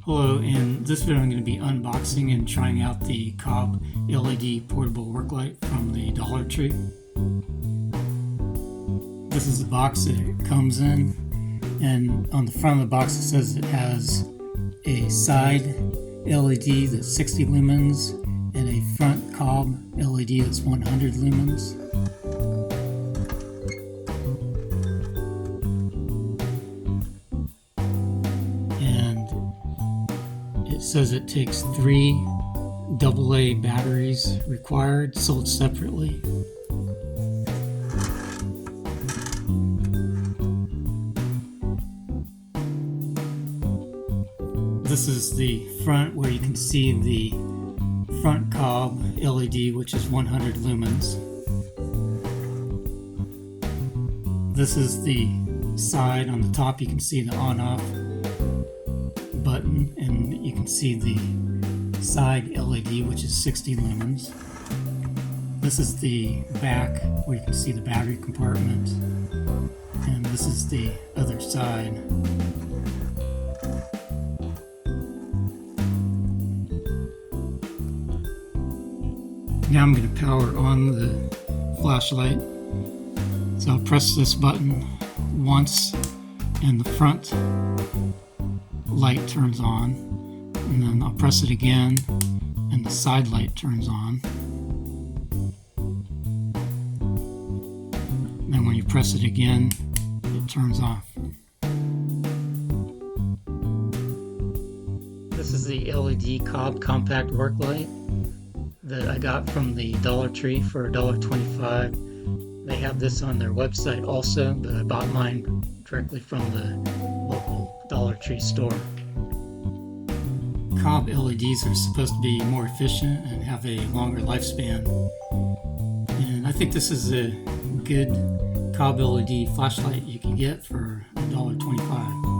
Hello, in this video I'm going to be unboxing and trying out the COB LED portable work light from the Dollar Tree. This is the box that it comes in, and on the front of the box it says it has a side LED that's 60 lumens and a front COB LED that's 100 lumens. It says it takes 3 AA batteries required, sold separately. This is the front where you can see the front COB LED, which is 100 lumens. This is the side. On the top you can see the on-off button, and you can see the side LED, which is 60 lumens. This is the back where you can see the battery compartment, and this is the other side. Now I'm going to power on the flashlight. So I'll press this button once and the front light turns on, and then I'll press it again and the side light turns on. And then when you press it again, it turns off. This is the LED COB compact work light that I got from the Dollar Tree for $1.25. They have this on their website also, but I bought mine directly from the local Dollar Tree store. COB LEDs are supposed to be more efficient and have a longer lifespan, and I think this is a good COB LED flashlight you can get for $1.25.